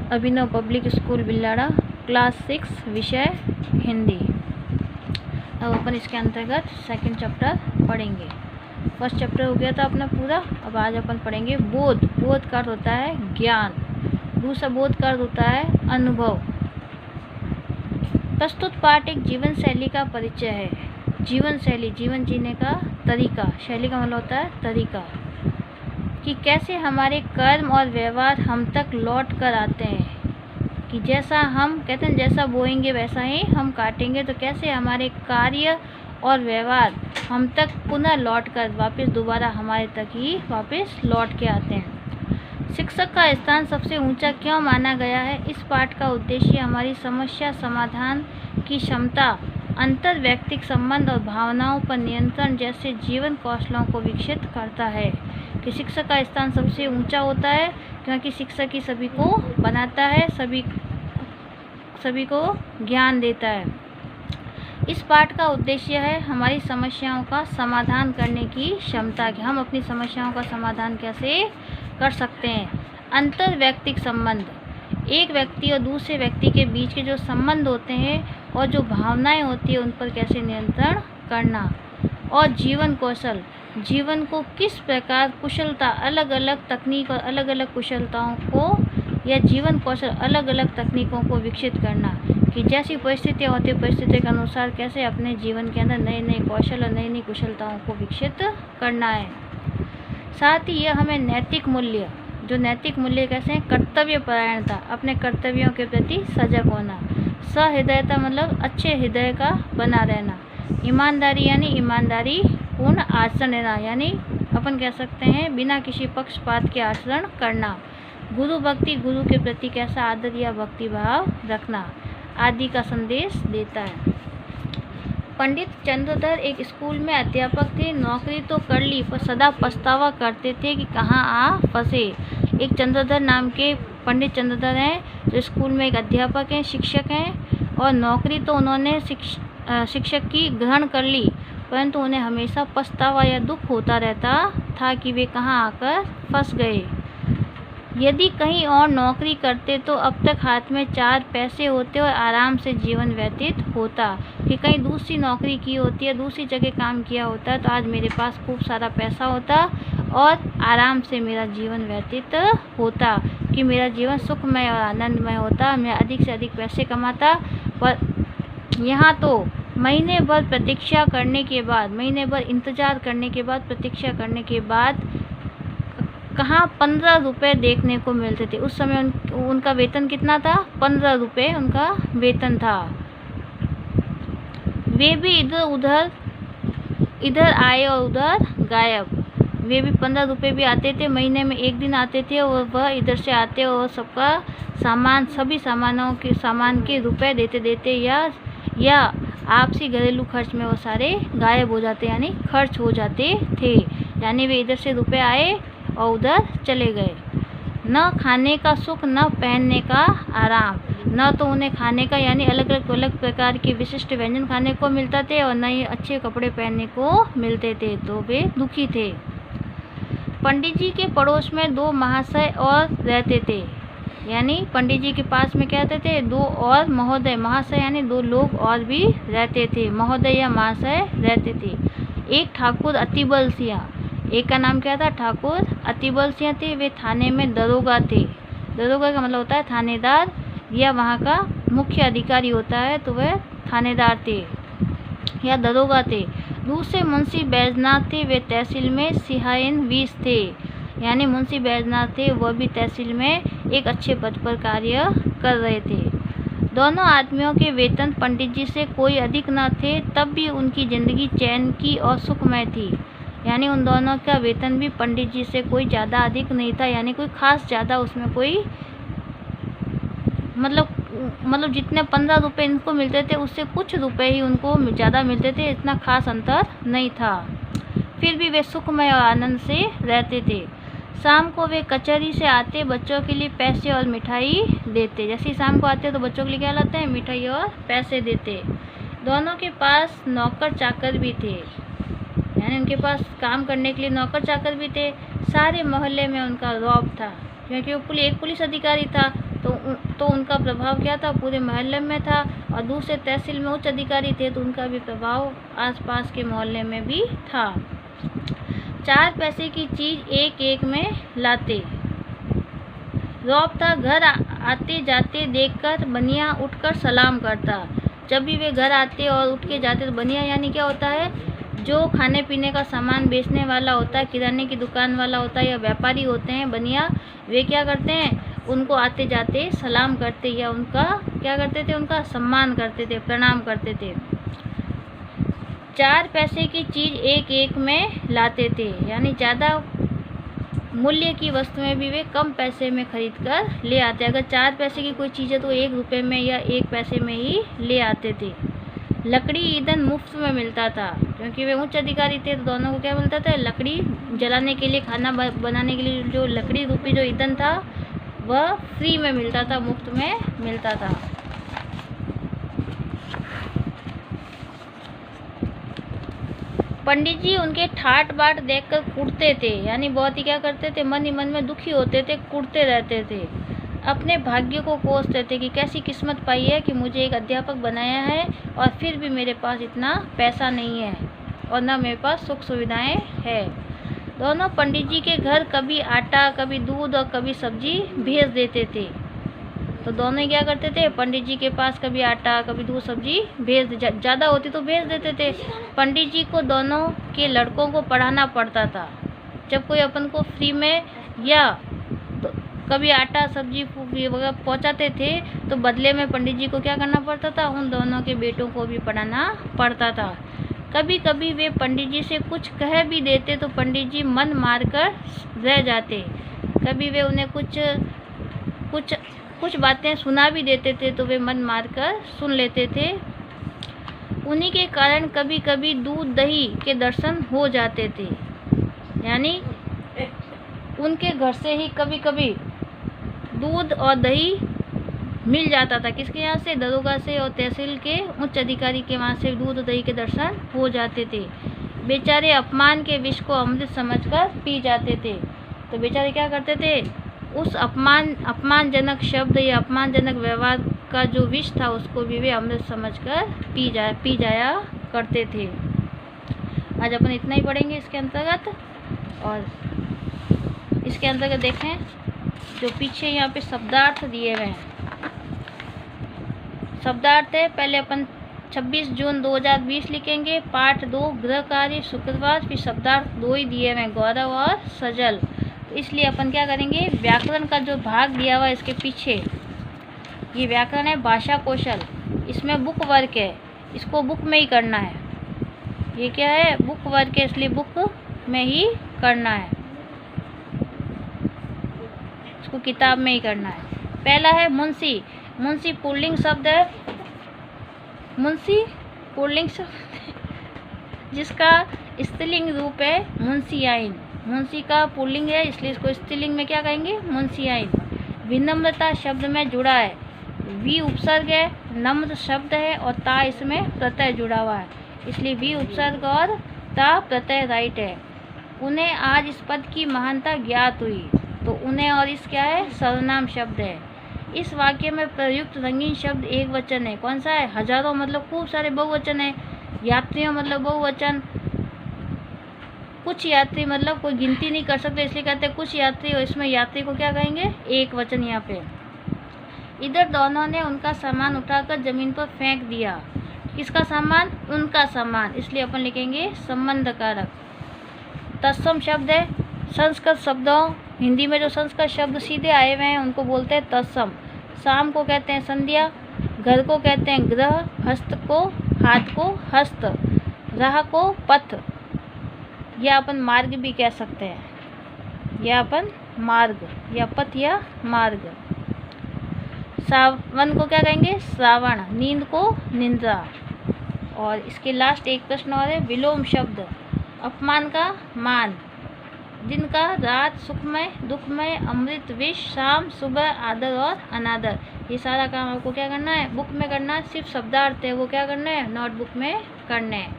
अभिनव public school बिल्लाड़ा, class 6, विषय हिंदी। अब अपन इसके अंतर्गत सेकंड चैप्टर पढ़ेंगे। फर्स्ट चैप्टर हो गया था अपना पूरा। अब आज अपन पढ़ेंगे बोध। बोध का अर्थ होता है ज्ञान। दूसरा बोध का अर्थ होता है अनुभव। प्रस्तुत पाठ एक जीवन शैली का परिचय है। जीवन शैली, जीवन जीने का तरीका, शैली का मतलब होता है तरीका, कि कैसे हमारे कर्म और व्यवहार हम तक लौट कर आते हैं। कि जैसा हम कहते हैं जैसा बोएंगे वैसा ही हम काटेंगे, तो कैसे हमारे कार्य और व्यवहार हम तक पुनः लौट कर वापस दोबारा हमारे तक ही वापस लौट के आते हैं। शिक्षक का स्थान सबसे ऊंचा क्यों माना गया है? इस पाठ का उद्देश्य हमारी समस्या समाधान की क्षमता, अंतर व्यक्तिक संबंध और भावनाओं पर नियंत्रण जैसे जीवन कौशलों को विकसित करता है। कि शिक्षक का स्थान सबसे ऊंचा होता है क्योंकि शिक्षक ही सभी को बनाता है, सभी को ज्ञान देता है। इस पाठ का उद्देश्य है हमारी समस्याओं का समाधान करने की क्षमता, कि हम अपनी समस्याओं का समाधान कैसे कर सकते हैं। अंतर व्यक्तिक संबंध, एक व्यक्ति और दूसरे व्यक्ति के बीच के जो संबंध होते हैं और जो भावनाएं होती है उन पर कैसे नियंत्रण करना। और जीवन कौशल, जीवन को किस प्रकार कुशलता, अलग अलग तकनीक और अलग अलग कुशलताओं को या जीवन कौशल अलग अलग तकनीकों को विकसित करना, कि जैसी परिस्थितियाँ होती है परिस्थिति के अनुसार कैसे अपने जीवन के अंदर नए नए कौशल और नई नई कुशलताओं को विकसित करना है। साथ ही यह हमें नैतिक मूल्य, जो नैतिक मूल्य कैसे हैं, कर्तव्य परायणता, अपने कर्तव्यों के प्रति सजग होना। सहृदयता मतलब अच्छे हृदय का बना रहना। ईमानदारी यानी ईमानदारी पूर्ण आचरण लेना, यानी अपन कह सकते हैं बिना किसी पक्षपात के आचरण करना। गुरु भक्ति, गुरु के प्रति कैसा आदर या भक्ति भाव रखना आदि का संदेश देता है। पंडित चंद्रधर एक स्कूल में अध्यापक थे। नौकरी तो कर ली पर सदा पछतावा करते थे कि कहाँ आ फंसे। एक चंद्रधर नाम के पंडित चंद्रधर हैं जो स्कूल में एक अध्यापक हैं, शिक्षक हैं, और नौकरी तो उन्होंने शिक्षक की ग्रहण कर ली, परंतु उन्हें हमेशा पछतावा या दुख होता रहता था कि वे कहाँ आकर फंस गए। यदि कहीं और नौकरी करते तो अब तक हाथ में 4 पैसे होते और आराम से जीवन व्यतीत होता। कि कहीं दूसरी नौकरी की होती है, दूसरी जगह काम किया होता है तो आज मेरे पास खूब सारा पैसा होता और आराम से मेरा जीवन व्यतीत होता, कि मेरा जीवन सुखमय और आनंदमय होता, मैं अधिक से अधिक पैसे कमाता। पर यहाँ तो महीने भर प्रतीक्षा करने के बाद, महीने भर इंतज़ार करने के बाद, प्रतीक्षा करने के बाद कहाँ 15 रुपये देखने को मिलते थे। उस समय उनका वेतन कितना था? 15 रुपये उनका वेतन था। वे भी इधर आए और उधर गायब। वे भी 15 रुपये भी आते थे, महीने में एक दिन आते थे और वह इधर से आते और सबका सामान, सभी सामान के रुपए देते या आपसी घरेलू खर्च में वो सारे गायब हो जाते, यानी खर्च हो जाते थे। यानी वे इधर से रुपए आए और उधर चले गए। न खाने का सुख, न पहनने का आराम, न तो उन्हें खाने का यानी अलग अलग प्रकार के विशिष्ट व्यंजन खाने को मिलता थे और न ही अच्छे कपड़े पहनने को मिलते थे, तो वे दुखी थे। पंडित जी के पड़ोस में 2 महाशय और रहते थे, यानी पंडित जी के पास में क्या रहते थे? 2 और महोदय, महाशय यानी 2 लोग और भी रहते थे, महोदय या महाशय रहते थे। एक ठाकुर अतिबल सिंह, एक का नाम क्या था? ठाकुर अतिबल सिंह थे। वे थाने में दरोगा थे। दरोगा का मतलब होता है थानेदार या वहाँ का मुख्य अधिकारी होता है, तो वह थानेदार थे या दरोगा थे। दूसरे मुंशी बैजनाथ थे, वे तहसील में सिहायन वीस थे, यानी मुंशी बैजनाथ थे, वह भी तहसील में एक अच्छे पद पर कार्य कर रहे थे। दोनों आदमियों के वेतन पंडित जी से कोई अधिक न थे, तब भी उनकी ज़िंदगी चैन की और सुखमय थी। यानी उन दोनों का वेतन भी पंडित जी से कोई ज़्यादा अधिक नहीं था, यानी कोई ख़ास ज़्यादा उसमें कोई मतलब जितने 15 रुपये इनको मिलते थे उससे कुछ रुपए ही उनको ज़्यादा मिलते थे, इतना खास अंतर नहीं था। फिर भी वे सुखमय और आनंद से रहते थे। शाम को वे कचहरी से आते, बच्चों के लिए पैसे और मिठाई देते। जैसे ही शाम को आते तो बच्चों के लिए क्या लाते हैं? मिठाई और पैसे देते। दोनों के पास नौकर चाकर भी थे, यानी उनके पास काम करने के लिए नौकर चाकर भी थे। सारे मोहल्ले में उनका रौब था, क्योंकि वो एक पुलिस अधिकारी था, तो उनका प्रभाव क्या था, पूरे मोहल्ले में था। और दूसरे तहसील में उच्च अधिकारी थे तो उनका भी प्रभाव आसपास के मोहल्ले में भी था। 4 पैसे की चीज़ एक एक में लाते। रौब था घर आते जाते देखकर बनिया उठकर सलाम करता। जब भी वे घर आते और उठ के जाते तो बनिया यानी क्या होता है, जो खाने पीने का सामान बेचने वाला होता है, किराने की दुकान वाला होता है या व्यापारी होते हैं बनिया, वे क्या करते हैं, उनको आते जाते सलाम करते या उनका क्या करते थे, उनका सम्मान करते थे, प्रणाम करते थे। 4 पैसे की चीज़ एक एक में लाते थे, यानी ज़्यादा मूल्य की वस्तुएं भी वे कम पैसे में खरीद कर ले आते। अगर 4 पैसे की कोई चीज़ है तो 1 रुपये में या 1 पैसे में ही ले आते थे। लकड़ी ईंधन मुफ्त में मिलता था, क्योंकि वे उच्च अधिकारी थे तो दोनों को क्या मिलता था, लकड़ी जलाने के लिए, खाना बनाने के लिए जो लकड़ी रूपी जो ईंधन था वह फ्री में मिलता था, मुफ्त में मिलता था। पंडित जी उनके ठाट बाट देखकर कुढ़ते थे, यानी बहुत ही क्या करते थे, मन ही मन में दुखी होते थे, कुढ़ते रहते थे। अपने भाग्य को कोसते थे कि कैसी किस्मत पाई है कि मुझे एक अध्यापक बनाया है और फिर भी मेरे पास इतना पैसा नहीं है और न मेरे पास सुख सुविधाएं है। दोनों पंडित जी के घर कभी आटा, कभी दूध और कभी सब्जी भेज देते थे। तो दोनों ही क्या करते थे, पंडित जी के पास कभी आटा, कभी दूध, सब्जी भेज ज़्यादा होती तो भेज देते थे। पंडित जी को दोनों के लड़कों को पढ़ाना पड़ता था। जब कोई अपन को फ्री में या तो कभी आटा सब्जी वगैरह पहुँचाते थे तो बदले में पंडित जी को क्या करना पड़ता था, उन दोनों के बेटों को भी पढ़ाना पड़ता था। कभी कभी वे पंडित जी से कुछ कह भी देते तो पंडित जी मन मारकर रह जाते। कभी वे उन्हें कुछ बातें सुना भी देते थे तो वे मन मारकर सुन लेते थे। उन्हीं के कारण कभी कभी दूध दही के दर्शन हो जाते थे, यानी उनके घर से ही कभी कभी दूध और दही मिल जाता था। किसके यहाँ से, दरोगा से और तहसील के उच्च अधिकारी के वहाँ से दूध और दही के दर्शन हो जाते थे। बेचारे अपमान के विष को अमृत समझकर पी जाते थे। तो बेचारे क्या करते थे, उस अपमानजनक शब्द या अपमानजनक व्यवहार का जो विष था उसको भी वे अमृत समझकर पी जाया करते थे। आज अपन इतना ही पढ़ेंगे इसके अंतर्गत। और इसके अंतर्गत देखें जो पीछे यहाँ पे शब्दार्थ दिए हुए हैं, शब्दार्थ है, पहले अपन 26 जून 2020 लिखेंगे। पाठ 2 गृह कार्य शुक्रवार, फिर शब्दार्थ 2 ही दिए हुए हैं, गौरव और सजल। इसलिए अपन क्या करेंगे, व्याकरण का जो भाग दिया हुआ है इसके पीछे, ये व्याकरण है भाषा कौशल, इसमें बुक वर्क है, इसको बुक में ही करना है। ये क्या है, बुक वर्क है, इसलिए बुक में ही करना है, इसको किताब में ही करना है। पहला है मुंशी। मुंशी पुल्लिंग शब्द है, मुंशी पुल्लिंग शब्द जिसका स्त्रीलिंग रूप है मुंशियाइन। मुंशी का पुल्लिंग है इसलिए इसको स्त्रीलिंग में क्या कहेंगे, मुंशियाइन। विनम्रता शब्द में जुड़ा है, वी उपसर्ग है, नम्र शब्द है और ता इसमें प्रत्यय जुड़ा हुआ है, इसलिए वी उपसर्ग और ता प्रत्यय राइट है। उन्हें आज इस पद की महानता ज्ञात हुई, तो उन्हें और इस क्या है, सर्वनाम शब्द है। इस वाक्य में प्रयुक्त रंगीन शब्द एक वचन है, कौन सा है, हजारों मतलब खूब सारे बहुवचन है। यात्रियों मतलब बहुवचन, कुछ यात्री मतलब कोई गिनती नहीं कर सकते इसलिए कहते हैं कुछ यात्री, और इसमें यात्री को क्या कहेंगे, एक वचन यहाँ पे। इधर दोनों ने उनका सामान उठाकर जमीन पर फेंक दिया, किसका सामान, उनका सामान, इसलिए अपन लिखेंगे संबंध कारक। तत्सम शब्द है, संस्कृत शब्दों हिंदी में जो संस्कृत शब्द सीधे आए हुए हैं उनको बोलते हैं तत्सम। शाम को कहते हैं संध्या, घर को कहते हैं गृह, हस्त को हाथ को हस्त, राह को पथ, या अपन मार्ग भी कह सकते हैं, या अपन मार्ग या पथ या मार्ग। सावन को क्या कहेंगे, श्रावण, नींद को निंद्रा। और इसके लास्ट एक प्रश्न और है, विलोम शब्द, अपमान का मान, दिन का रात, सुखमय दुखमय, अमृत विष, शाम सुबह, आदर और अनादर। ये सारा काम आपको क्या करना है, बुक में करना है। सिर्फ शब्दार्थ है वो क्या करना है, नोटबुक में करना है।